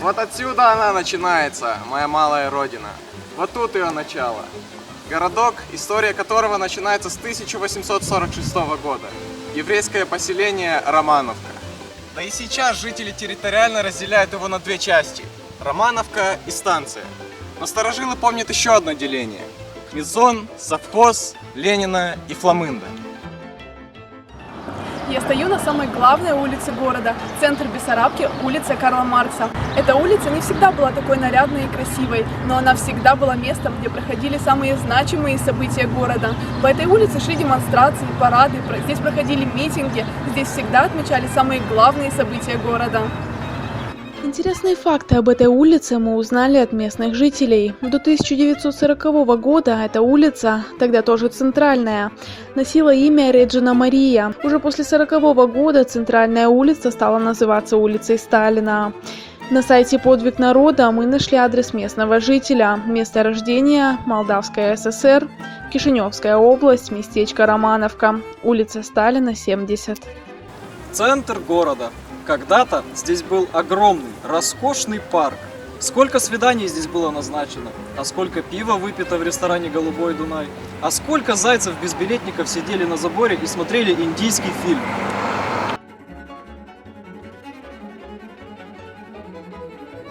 Вот отсюда она начинается, моя малая родина. Вот тут ее начало. Городок, история которого начинается с 1846 года. Еврейское поселение Романовка. Да и сейчас жители территориально разделяют его на две части. Романовка и станция. Но старожилы помнят еще одно деление. Мизон, совхоз, Ленина и Фламинда. Я стою на самой главной улице города, центр Бессарабки, улица Карла Маркса. Эта улица не всегда была такой нарядной и красивой, но она всегда была местом, где проходили самые значимые события города. По этой улице шли демонстрации, парады, здесь проходили митинги, здесь всегда отмечали самые главные события города. Интересные факты об этой улице мы узнали от местных жителей. До 1940 года эта улица, тогда тоже центральная, носила имя Реджина Мария. Уже после 1940 года центральная улица стала называться улицей Сталина. На сайте «Подвиг народа» мы нашли адрес местного жителя. Место рождения – Молдавская ССР, Кишиневская область, местечко Романовка, улица Сталина, 70. Центр города. Когда-то здесь был огромный, роскошный парк. Сколько свиданий здесь было назначено, а сколько пива выпито в ресторане «Голубой Дунай», а сколько зайцев-безбилетников сидели на заборе и смотрели индийский фильм.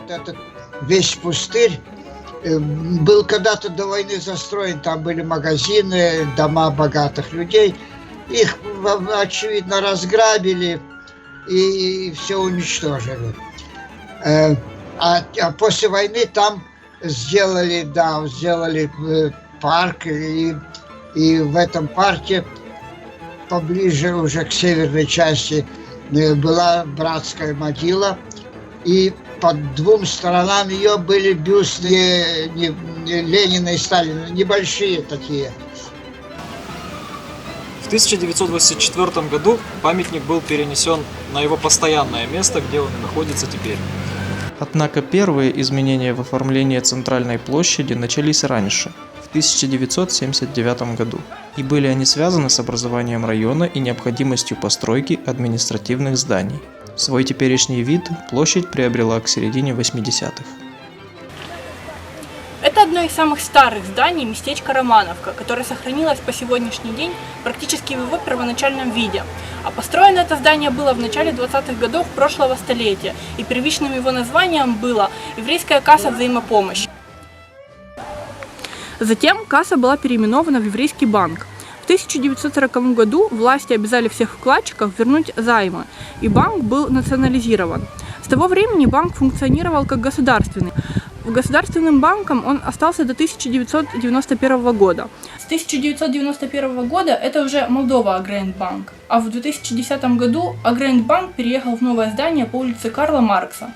Этот весь пустырь был когда-то до войны застроен, там были магазины, дома богатых людей. Их, очевидно, разграбили и все уничтожили. А после войны там сделали парк, и в этом парке поближе уже к северной части была братская могила, и по двум сторонам ее были бюсты Ленина и Сталина, небольшие такие. В 1984 году памятник был перенесен на его постоянное место, где он находится теперь. Однако первые изменения в оформлении центральной площади начались раньше, в 1979 году, и были они связаны с образованием района и необходимостью постройки административных зданий. Свой теперешний вид площадь приобрела к середине 80-х. Это одно из самых старых зданий местечка Романовка, которое сохранилось по сегодняшний день практически в его первоначальном виде. А построено это здание было в начале 20-х годов прошлого столетия, и первичным его названием было «Еврейская касса взаимопомощи». Затем касса была переименована в Еврейский банк. В 1940 году власти обязали всех вкладчиков вернуть займы, и банк был национализирован. С того времени банк функционировал как государственный. Государственным банком он остался до 1991 года. С 1991 года это уже Молдова Агрейнбанк, а в 2010 году Агрейнбанк переехал в новое здание по улице Карла Маркса.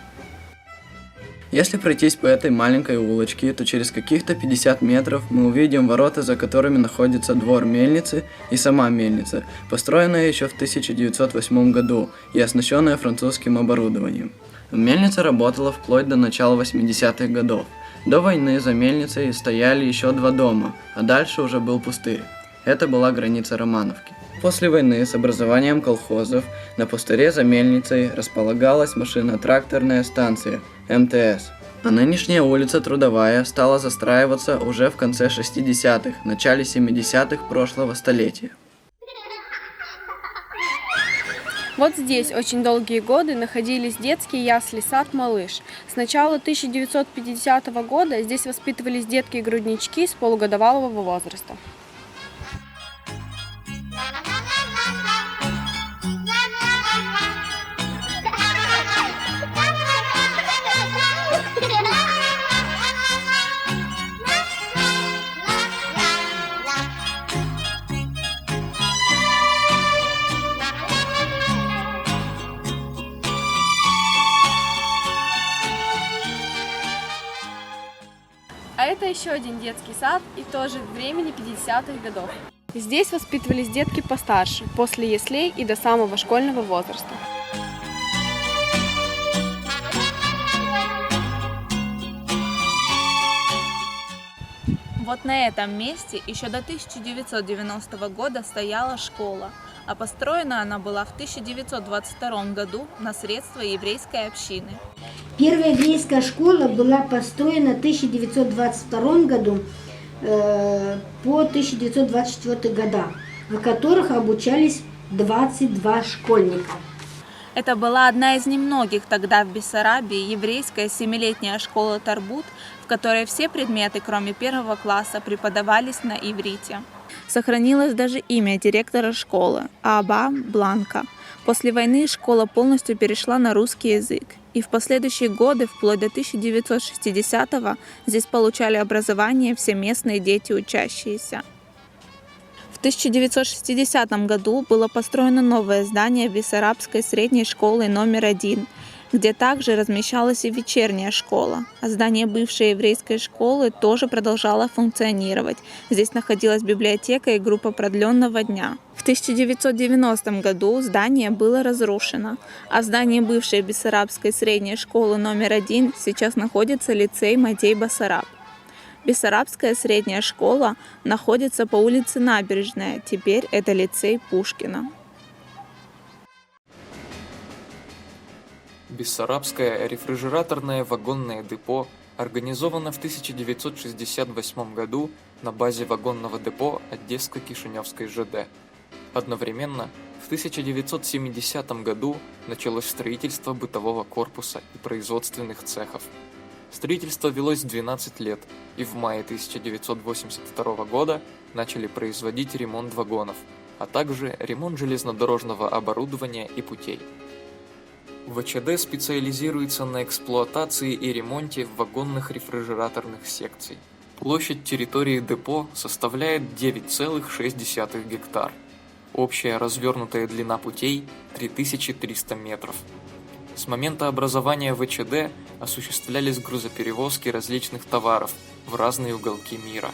Если пройтись по этой маленькой улочке, то через каких-то 50 метров мы увидим ворота, за которыми находится двор мельницы и сама мельница, построенная еще в 1908 году и оснащенная французским оборудованием. Мельница работала вплоть до начала 80-х годов. До войны за мельницей стояли еще два дома, а дальше уже был пустырь. Это была граница Романовки. После войны с образованием колхозов на пустыре за мельницей располагалась машино-тракторная станция МТС. А нынешняя улица Трудовая стала застраиваться уже в конце 60-х, начале 70-х прошлого столетия. Вот здесь очень долгие годы находились детские ясли «Сад Малыш». С начала 1950 года здесь воспитывались детки и груднички с полугодовалого возраста. А это еще один детский сад и тоже времени 50-х годов. Здесь воспитывались детки постарше, после яслей и до самого школьного возраста. Вот на этом месте еще до 1990 года стояла школа, а построена она была в 1922 году на средства еврейской общины. Первая еврейская школа была построена в 1922 году по 1924 года, в которых обучались 22 школьника. Это была одна из немногих тогда в Бессарабии еврейская 7-летняя школа Тарбут, в которой все предметы, кроме 1 класса, преподавались на иврите. Сохранилось даже имя директора школы – Аба Бланка. После войны школа полностью перешла на русский язык, и в последующие годы, вплоть до 1960-го, здесь получали образование все местные дети учащиеся. В 1960 году было построено новое здание Бессарабской средней школы номер 1, где также размещалась и вечерняя школа, а здание бывшей еврейской школы тоже продолжало функционировать. Здесь находилась библиотека и группа продленного дня. В 1990 году здание было разрушено, а в здании бывшей Бессарабской средней школы номер 1 сейчас находится лицей Матей Басараб. Бессарабская средняя школа находится по улице Набережная, теперь это лицей Пушкина. Бессарабское рефрижераторное вагонное депо организовано в 1968 году на базе вагонного депо Одесско-Кишиневской ЖД. Одновременно в 1970 году началось строительство бытового корпуса и производственных цехов. Строительство велось 12 лет, и в мае 1982 года начали производить ремонт вагонов, а также ремонт железнодорожного оборудования и путей. ВЧД специализируется на эксплуатации и ремонте вагонных рефрижераторных секций. Площадь территории депо составляет 9,6 гектар. Общая развернутая длина путей – 3300 метров. С момента образования ВЧД осуществлялись грузоперевозки различных товаров в разные уголки мира.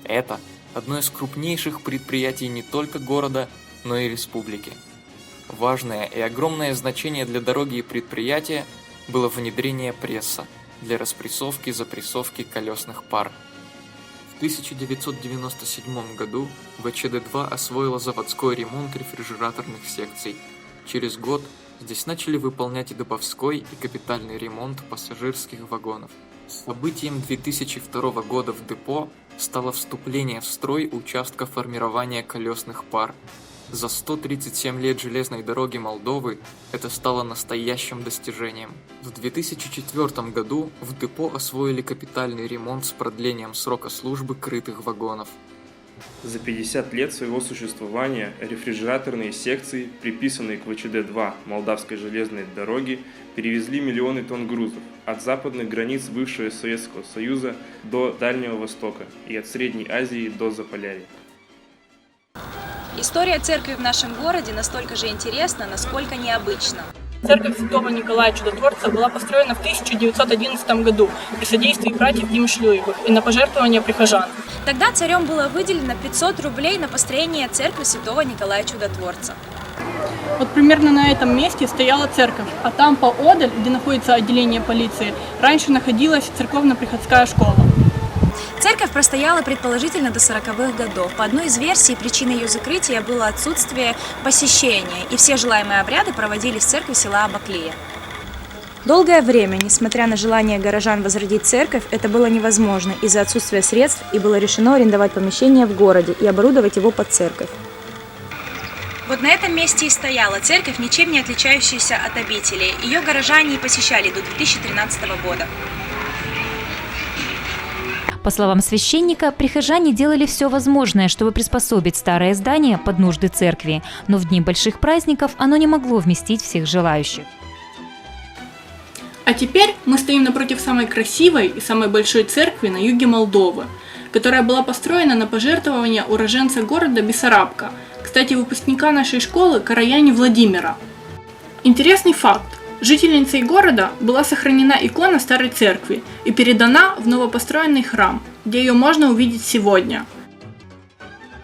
Это одно из крупнейших предприятий не только города, но и республики. Важное и огромное значение для дороги и предприятия было внедрение пресса для распрессовки и запрессовки колесных пар. В 1997 году ВЧД-2 освоила заводской ремонт рефрижераторных секций. Через год здесь начали выполнять и добовской, и капитальный ремонт пассажирских вагонов. Событием 2002 года в депо стало вступление в строй участка формирования колесных пар. За 137 лет железной дороги Молдовы это стало настоящим достижением. В 2004 году в депо освоили капитальный ремонт с продлением срока службы крытых вагонов. За 50 лет своего существования рефрижераторные секции, приписанные к ВЧД-2 Молдавской железной дороги, перевезли миллионы тонн грузов от западных границ бывшего Советского Союза до Дальнего Востока и от Средней Азии до Заполярья. История церкви в нашем городе настолько же интересна, насколько необычна. Церковь Святого Николая Чудотворца была построена в 1911 году при содействии братьев Емшлюевых и на пожертвования прихожан. Тогда царем было выделено 500 рублей на построение церкви Святого Николая Чудотворца. Вот примерно на этом месте стояла церковь, а там поодаль, где находится отделение полиции, раньше находилась церковно-приходская школа. Церковь простояла предположительно до 40-х годов. По одной из версий, причиной ее закрытия было отсутствие посещения, и все желаемые обряды проводились в церкви села Абаклия. Долгое время, несмотря на желание горожан возродить церковь, это было невозможно из-за отсутствия средств, и было решено арендовать помещение в городе и оборудовать его под церковь. Вот на этом месте и стояла церковь, ничем не отличающаяся от обители. Ее горожане и посещали до 2013 года. По словам священника, прихожане делали все возможное, чтобы приспособить старое здание под нужды церкви, но в дни больших праздников оно не могло вместить всех желающих. А теперь мы стоим напротив самой красивой и самой большой церкви на юге Молдовы, которая была построена на пожертвования уроженца города Бессарабка, кстати, выпускника нашей школы Караяни Владимира. Интересный факт. Жительницей города была сохранена икона старой церкви и передана в новопостроенный храм, где ее можно увидеть сегодня.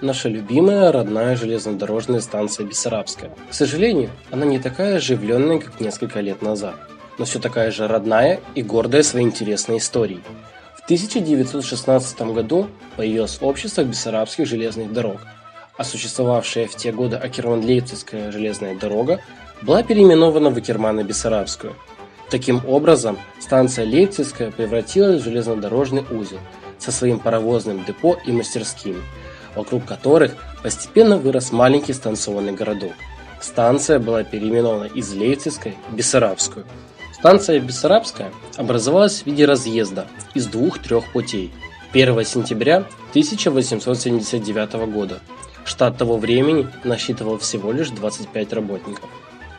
Наша любимая родная железнодорожная станция Бессарабская. К сожалению, она не такая оживленная, как несколько лет назад, но все такая же родная и гордая своей интересной историей. В 1916 году появилось общество Бессарабских железных дорог, а существовавшая в те годы Акерман-Лейпцигская железная дорога была переименована в Акермано-Бессарабскую. Таким образом, станция Лейпцигская превратилась в железнодорожный узел со своим паровозным депо и мастерскими, вокруг которых постепенно вырос маленький станционный городок. Станция была переименована из Лейпцигской в Бессарабскую. Станция Бессарабская образовалась в виде разъезда из 2-3 путей. 1 сентября 1879 года. Штат того времени насчитывал всего лишь 25 работников.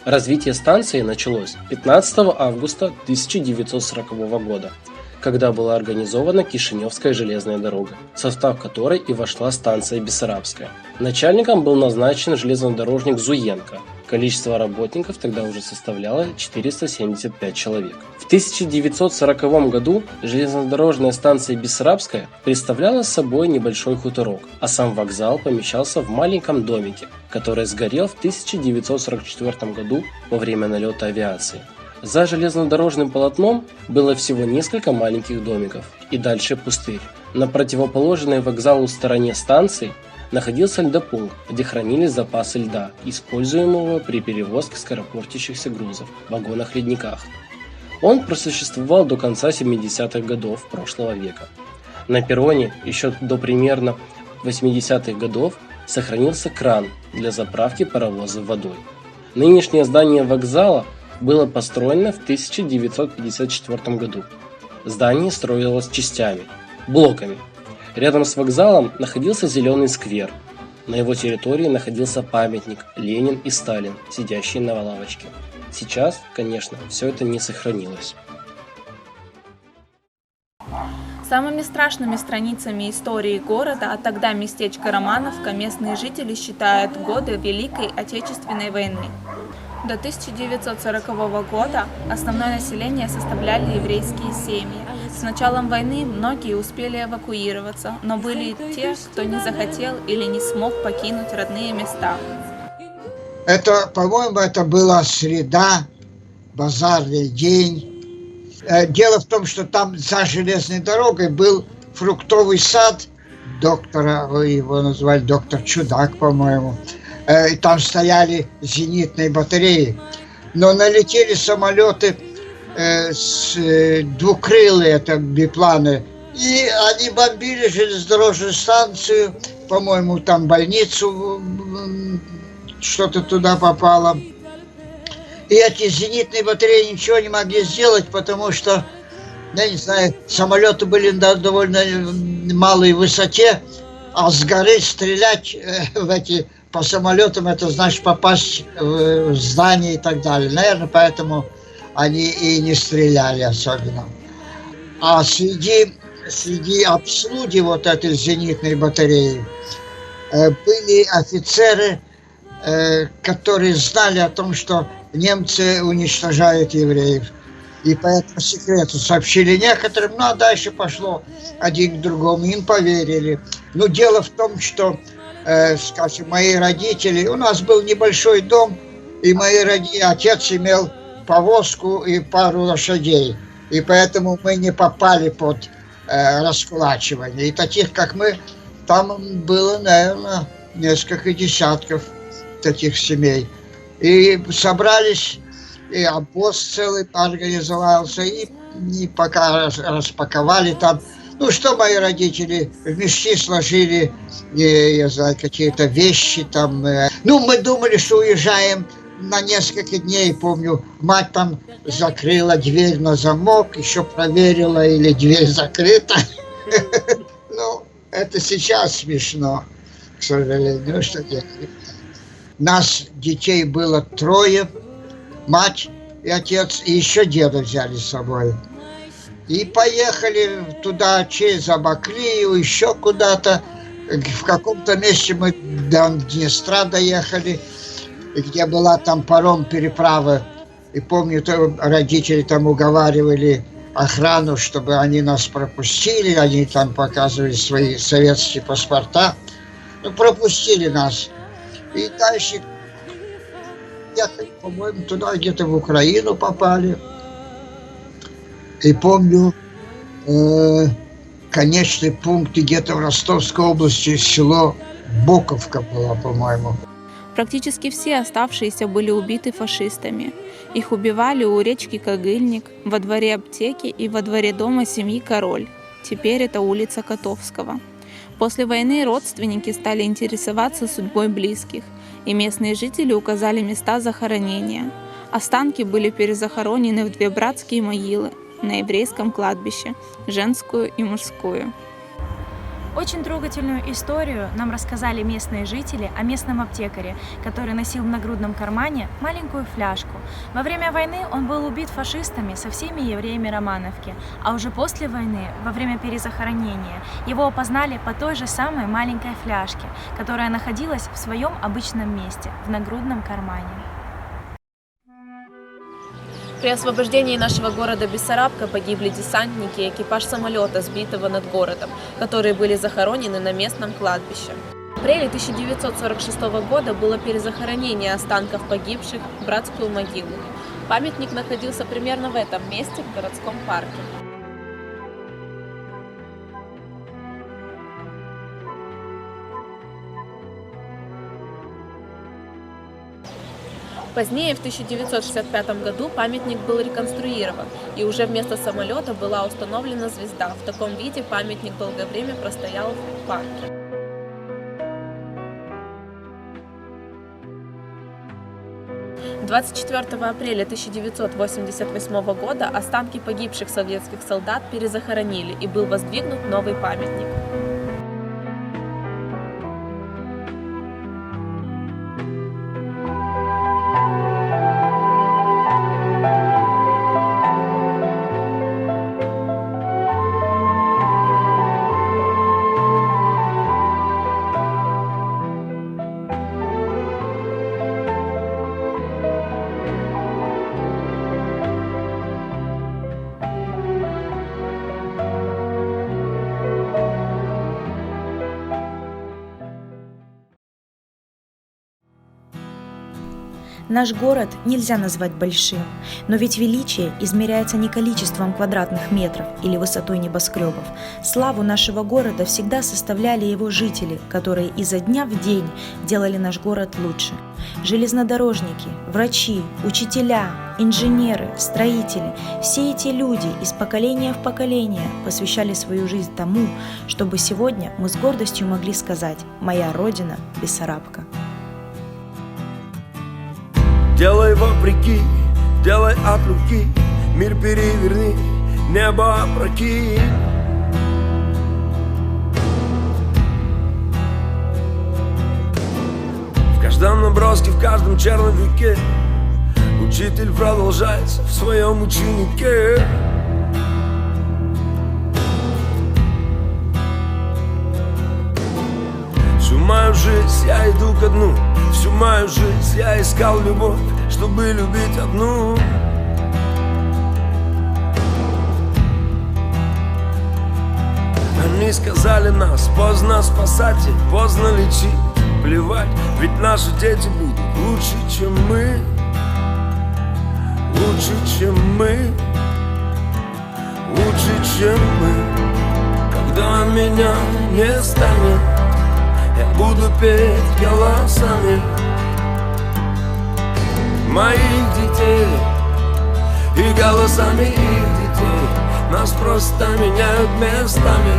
Развитие станции началось 15 августа 1940 года, когда была организована Кишиневская железная дорога, в состав которой и вошла станция Бессарабская. Начальником был назначен железнодорожник Зуенко. Количество работников тогда уже составляло 475 человек. В 1940 году железнодорожная станция Бессарабская представляла собой небольшой хуторок, а сам вокзал помещался в маленьком домике, который сгорел в 1944 году во время налета авиации. За железнодорожным полотном было всего несколько маленьких домиков, и дальше пустырь. На противоположной вокзалу стороне станции находился льдопункт, где хранились запасы льда, используемого при перевозке скоропортящихся грузов в вагонах-ледниках. Он просуществовал до конца 70-х годов прошлого века. На перроне еще до примерно 80-х годов сохранился кран для заправки паровозов водой. Нынешнее здание вокзала было построено в 1954 году. Здание строилось частями, блоками. Рядом с вокзалом находился зеленый сквер. На его территории находился памятник Ленин и Сталин, сидящие на лавочке. Сейчас, конечно, все это не сохранилось. Самыми страшными страницами истории города, а тогда местечко Романовка, местные жители считают годы Великой Отечественной войны. До 1940 года основное население составляли еврейские семьи. С началом войны многие успели эвакуироваться, но были и те, кто не захотел или не смог покинуть родные места. Это, по-моему, это была среда, базарный день. Дело в том, что там за железной дорогой был фруктовый сад доктора, его назвали доктор Чудак, по-моему. И там стояли зенитные батареи. Но налетели самолеты двукрылые, это бипланы, и они бомбили железнодорожную станцию, по-моему, там больницу, что-то туда попало. И эти зенитные батареи ничего не могли сделать, потому что, я не знаю, самолеты были на довольно малой высоте, а с горы стрелять по самолетам, это значит попасть в здание и так далее. Наверное, поэтому они и не стреляли особенно. А среди обслуги вот этой зенитной батареи были офицеры, которые знали о том, что немцы уничтожают евреев. И по этому секрету сообщили некоторым, ну а дальше пошло один к другому, им поверили. Но дело в том, что, скажем, мои родители, у нас был небольшой дом, и отец имел повозку и пару лошадей. И поэтому мы не попали под раскулачивание. И таких, как мы, там было, наверное, несколько десятков таких семей. И собрались, и обоз целый организовался, и пока распаковали там. Ну, что мои родители в мешки сложили, я знаю, какие-то вещи там. Ну, мы думали, что уезжаем на несколько дней, помню, мать там закрыла дверь на замок, еще проверила, или дверь закрыта. Ну, это сейчас смешно, к сожалению, что делать. Нас, детей, было 3, мать и отец, и еще деда взяли с собой. И поехали туда, через Абаклию, еще куда-то. В каком-то месте мы до Днестра доехали, где была там паром переправа. И помню, родители там уговаривали охрану, чтобы они нас пропустили. Они там показывали свои советские паспорта. Ну, пропустили нас. И дальше, где-то, по-моему, туда где-то в Украину попали. И помню, конечный пункт где-то в Ростовской области, село Буковка была, по-моему. Практически все оставшиеся были убиты фашистами. Их убивали у речки Когыльник, во дворе аптеки и во дворе дома семьи Король. Теперь это улица Котовского. После войны родственники стали интересоваться судьбой близких, и местные жители указали места захоронения. Останки были перезахоронены в две братские могилы на еврейском кладбище, женскую и мужскую. Очень трогательную историю нам рассказали местные жители о местном аптекаре, который носил в нагрудном кармане маленькую фляжку. Во время войны он был убит фашистами со всеми евреями Романовки, а уже после войны, во время перезахоронения, его опознали по той же самой маленькой фляжке, которая находилась в своем обычном месте, в нагрудном кармане. При освобождении нашего города Бессарабка погибли десантники и экипаж самолета, сбитого над городом, которые были захоронены на местном кладбище. В апреле 1946 года было перезахоронение останков погибших в братскую могилу. Памятник находился примерно в этом месте в городском парке. Позднее, в 1965 году, памятник был реконструирован, и уже вместо самолета была установлена звезда. В таком виде памятник долгое время простоял в парке. – 24 апреля 1988 года останки погибших советских солдат перезахоронили, и был воздвигнут новый памятник. Наш город нельзя назвать большим, но ведь величие измеряется не количеством квадратных метров или высотой небоскребов. Славу нашего города всегда составляли его жители, которые изо дня в день делали наш город лучше. Железнодорожники, врачи, учителя, инженеры, строители – все эти люди из поколения в поколение посвящали свою жизнь тому, чтобы сегодня мы с гордостью могли сказать «Моя родина – Бессарабка». Делай вопреки, делай от руки, мир переверни, небо опрокинь. В каждом наброске, в каждом черновике учитель продолжается в своем ученике. Всю мою жизнь я иду ко дну, всю мою жизнь я искал любовь, чтобы любить одну. Они сказали нас, поздно спасать и поздно лечить. Плевать, ведь наши дети будут лучше, чем мы. Лучше, чем мы. Лучше, чем мы. Когда меня не станет, я буду петь голосами моих детей и голосами их детей. Нас просто меняют местами.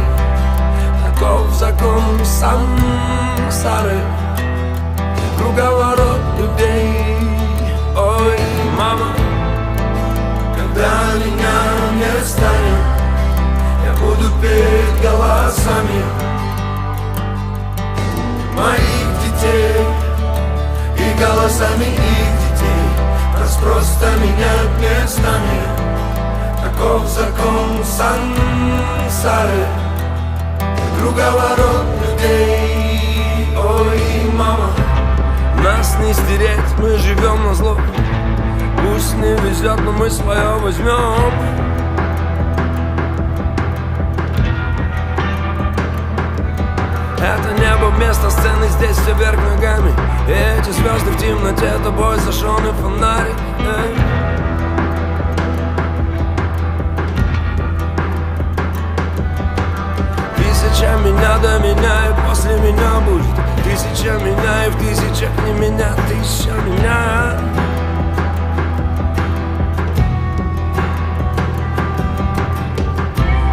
Таков закон сансары, круговорот людей. Ой, мама, когда меня не станет, я буду петь голосами моих детей и голосами их детей. Нас просто меняют местами. Таков закон сансары, круговорот людей. Ой, мама, нас не стереть, мы живем на зло. Пусть не везет, но мы свое возьмем. Это небо вместо сцены, здесь все вверх ногами. И эти звезды в темноте, тобой зажженный фонарик. Тысяча меня до меня, и после меня будет Тысяча меня и в тысячах не меня, тысяча меня.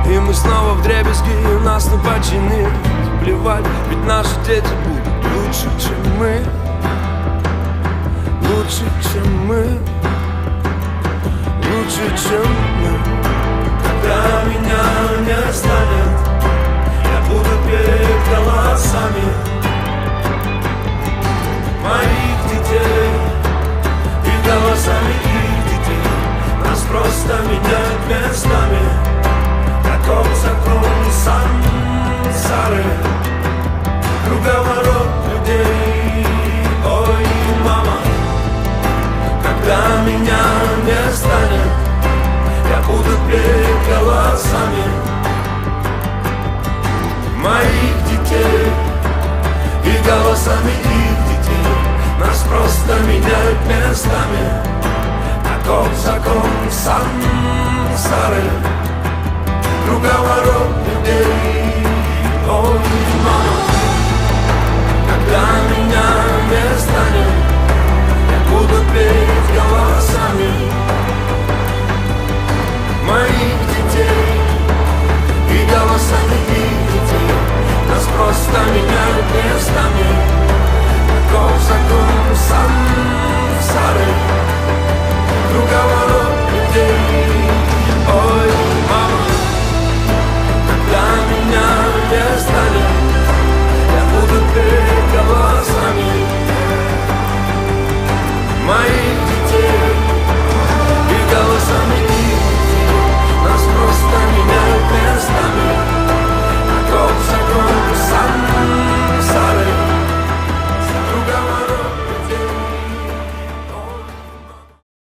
И мы снова вдребезги, и нас не починить. Плевать, ведь наши дети будут лучше, чем мы. Лучше, чем мы. Лучше, чем мы. Когда меня не станет, я буду петь голосами моих детей и голосами их детей. Нас просто менять местами. Таков закон сансары, круговорот людей. Ой, мама, когда меня не станет, я буду петь голосами моих детей и голосами их детей. Нас просто меняют местами. Таков закон сансары.